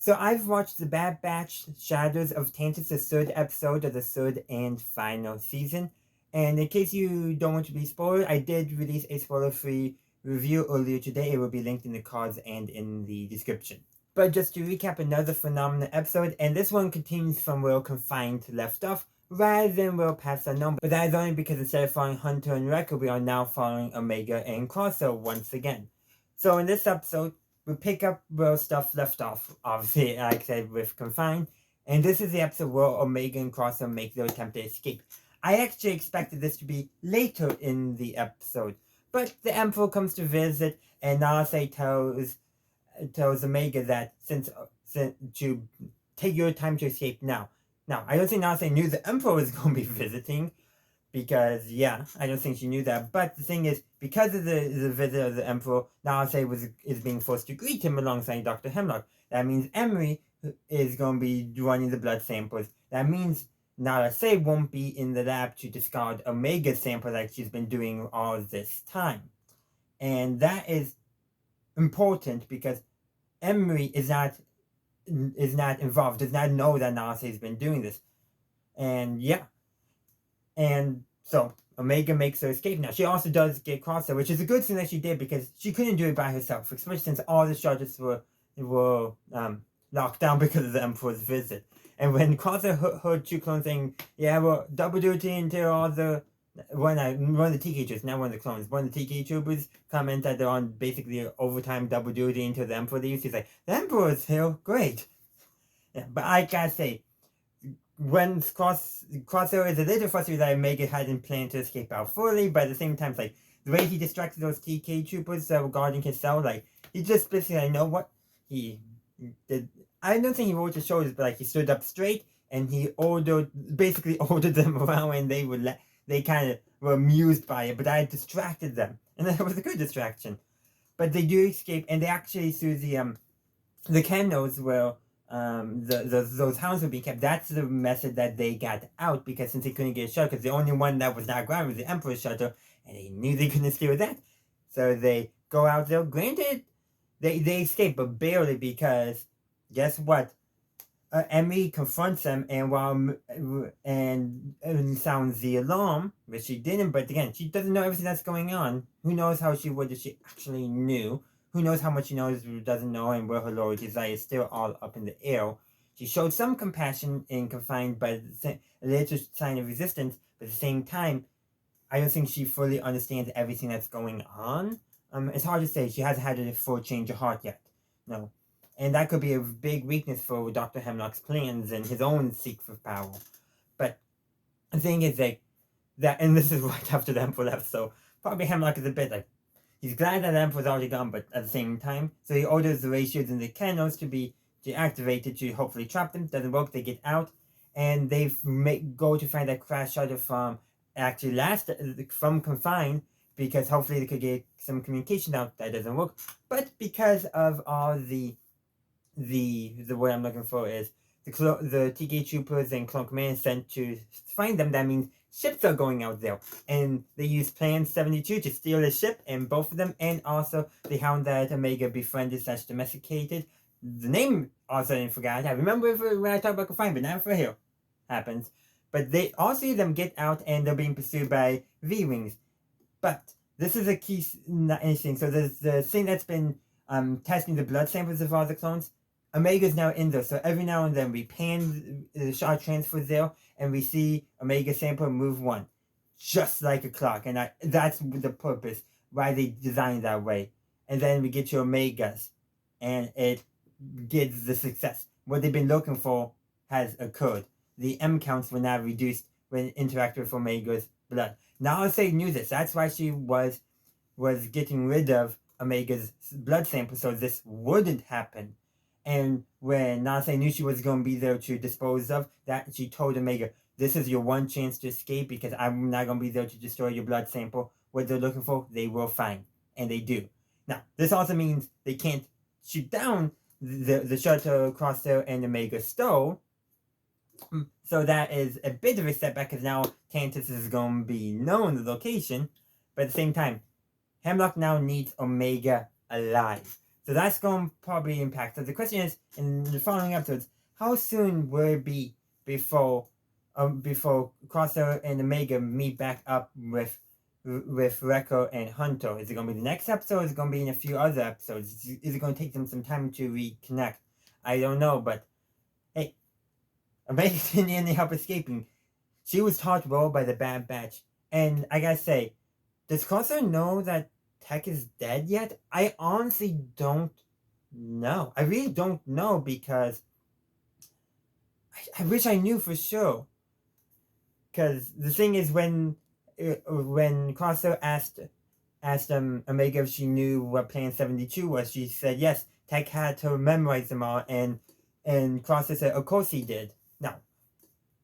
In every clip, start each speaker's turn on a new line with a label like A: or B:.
A: So I've watched The Bad Batch Shadows of Tantiss, the third episode of the third and final season. And in case you don't want to be spoiled, I did release a spoiler-free review earlier today. It will be linked in the cards and in the description. But just to recap, another phenomenal episode, and this one continues from where Confined left off, rather than where Paths Unknown. But that is only because instead of following Hunter and Wrecker, we are now following Omega and Crosser once again. So in this episode, we pick up where stuff left off, obviously, like I said, with Confined. And this is the episode where Omega and Crosser make their attempt to escape. I actually expected this to be later in the episode, but the Emperor comes to visit, and Narase tells Omega that since to take your time to escape now. Now, I don't think Narase knew the Emperor was going to be visiting, because yeah, I don't think she knew that. But the thing is, because of the visit of the Emperor, Narase is being forced to greet him alongside Dr. Hemlock. That means Emery is going to be running the blood samples. That means Narase won't be in the lab to discard Omega sample like she's been doing all this time. And that is important because Emery is not involved, does not know that Narase has been doing this. And yeah, and so Omega makes her escape. Now she also does get Crosser, which is a good thing that she did because she couldn't do it by herself, especially since all the shutters were locked down because of the Emperor's visit. And when Crosser heard two clones saying, "Yeah, we're double duty until all the one of the TK troopers, not one of the clones, one of the TK troopers comment that they're on basically overtime double duty until the Emperor leaves." He's like, "The Emperor is here, great." Yeah, but I gotta say, when Crosshair is a little frustrated that Omega hadn't planned to escape out fully, but at the same time, like the way he distracted those TK troopers that were guarding his cell, like he just basically, like, you know what, he did. I don't think he rolled his shoulders, but like he stood up straight and he basically ordered them around, and they kind of were amused by it, but I distracted them, and that was a good distraction. But they do escape, and they actually through the candles where those hounds would be kept. That's the method that they got out, because since they couldn't get a shuttle, because the only one that was not grounded was the Emperor's shuttle, and they knew they couldn't escape with that. So they go out there. Granted, they escape, but barely, because guess what? Emmy confronts them, and and sounds the alarm, but she didn't. But again, she doesn't know everything that's going on. Who knows how she would if she actually knew? Who knows how much she knows or doesn't know, and where her lower desire is still all up in the air. She showed some compassion and confined by a little sign of resistance, but at the same time, I don't think she fully understands everything that's going on. It's hard to say. She hasn't had a full change of heart yet. No. And that could be a big weakness for Dr. Hemlock's plans and his own seek for power. But the thing is, like, that, and this is right after the Emperor left, so probably Hemlock is a bit like, he's glad that the Emperor's already gone, but at the same time, so he orders the ratios and the cannons to be deactivated to hopefully trap them. Doesn't work, they get out, and they go to find that crash shuttle from from Confined, because hopefully they could get some communication out. That doesn't work, but because of all the word I'm looking for is the TK troopers and clone command sent to find them. That means ships are going out there, and they use Plan 72 to steal a ship, and both of them, and also the hound that Omega befriended / domesticated. The name also I forgot. I remember when I talked about Confined, but not for here. Happens. But they all see them get out, and they're being pursued by V-Wings. But this is a key thing. So there's the thing that's been testing the blood samples of all the clones. Omega's now in there, so every now and then we pan the shot transfer there, and we see Omega sample move one, just like a clock, and that's the purpose why they designed that way. And then we get to Omega's, and it gives the success. What they've been looking for has occurred. The M counts were now reduced when interacting with Omega's blood. Now Narase knew this. That's why she was getting rid of Omega's blood sample, so this wouldn't happen. And when Narase knew she was going to be there to dispose of that, she told Omega, "This is your one chance to escape, because I'm not going to be there to destroy your blood sample. What they're looking for, they will find." And they do. Now, this also means they can't shoot down the shuttle across there and Omega stole. So that is a bit of a setback, because now Tantiss is going to be known the location. But at the same time, Hemlock now needs Omega alive. So that's going to probably impact. So the question is, in the following episodes, how soon will it be before Crosser and Omega meet back up with Rekko and Hunter? Is it going to be the next episode? Is it going to be in a few other episodes? Is it going to take them some time to reconnect? I don't know, but hey, Omega didn't need any help escaping. She was taught well by the Bad Batch. And I gotta say, does Crosser know that Tech is dead yet? I honestly don't know. I really don't know, because I wish I knew for sure. Because the thing is, when Crosser asked Omega if she knew what Plan 72 was, she said yes. Tech had to memorize them all, and Crosser said, of course he did. Now,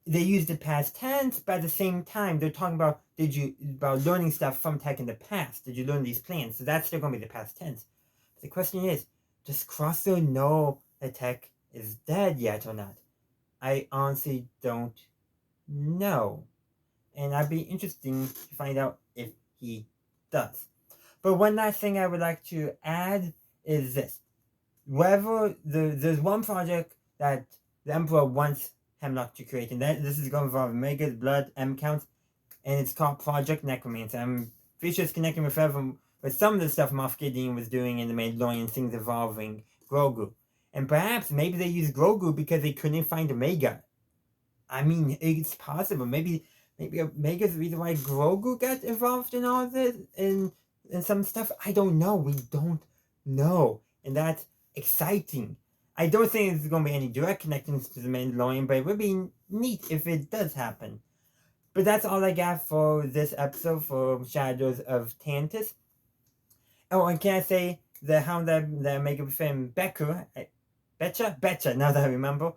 A: they used the past tense, but at the same time, they're talking about about learning stuff from Tech in the past. Did you learn these plans? So that's still going to be the past tense. But the question is, does Crosser know that Tech is dead yet or not? I honestly don't know. And I'd be interesting to find out if he does. But one last thing I would like to add is this. There's one project that the Emperor wants Hemlock to create, and this is going to involve Omega's blood, M counts, and it's called Project Necromancer. I'm pretty sure it's connecting with some of the stuff Moff Gideon was doing in the Mandalorian, things involving Grogu. And perhaps maybe they used Grogu because they couldn't find Omega. I mean, it's possible. Maybe Omega's the reason why Grogu got involved in all this and some stuff. I don't know. We don't know. And that's exciting. I don't think there's going to be any direct connections to the Mandalorian, but it would be neat if it does happen. But that's all I got for this episode for Shadows of Tantiss. Oh, and can I say the hound that Omega befriended Betcha, now that I remember,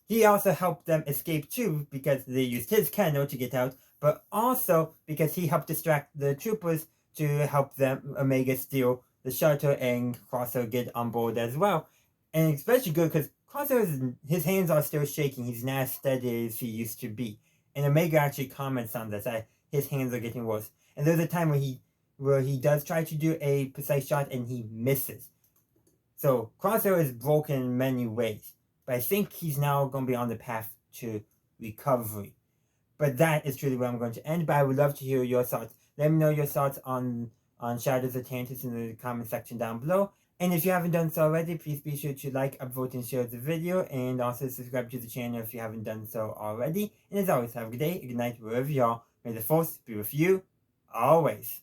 A: he also helped them escape too, because they used his candle to get out, but also because he helped distract the troopers to help them Omega steal the shuttle and Crosser get on board as well. And especially good because Crosser, his hands are still shaking. He's not as steady as he used to be. And Omega actually comments on this, that his hands are getting worse. And there's a time where he does try to do a precise shot and he misses. So Crosser is broken in many ways. But I think he's now going to be on the path to recovery. But that is truly where I'm going to end. But I would love to hear your thoughts. Let me know your thoughts on Shadows of Tantiss in the comment section down below. And if you haven't done so already, please be sure to like, upvote, and share the video. And also subscribe to the channel if you haven't done so already. And as always, have a good day, a good night, wherever you are. May the Force be with you, always.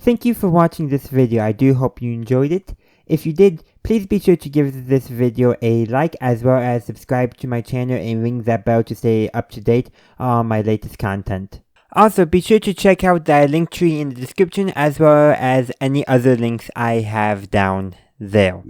A: Thank you for watching this video. I do hope you enjoyed it. If you did, please be sure to give this video a like, as well as subscribe to my channel and ring that bell to stay up to date on my latest content. Also, be sure to check out the link tree in the description, as well as any other links I have down there.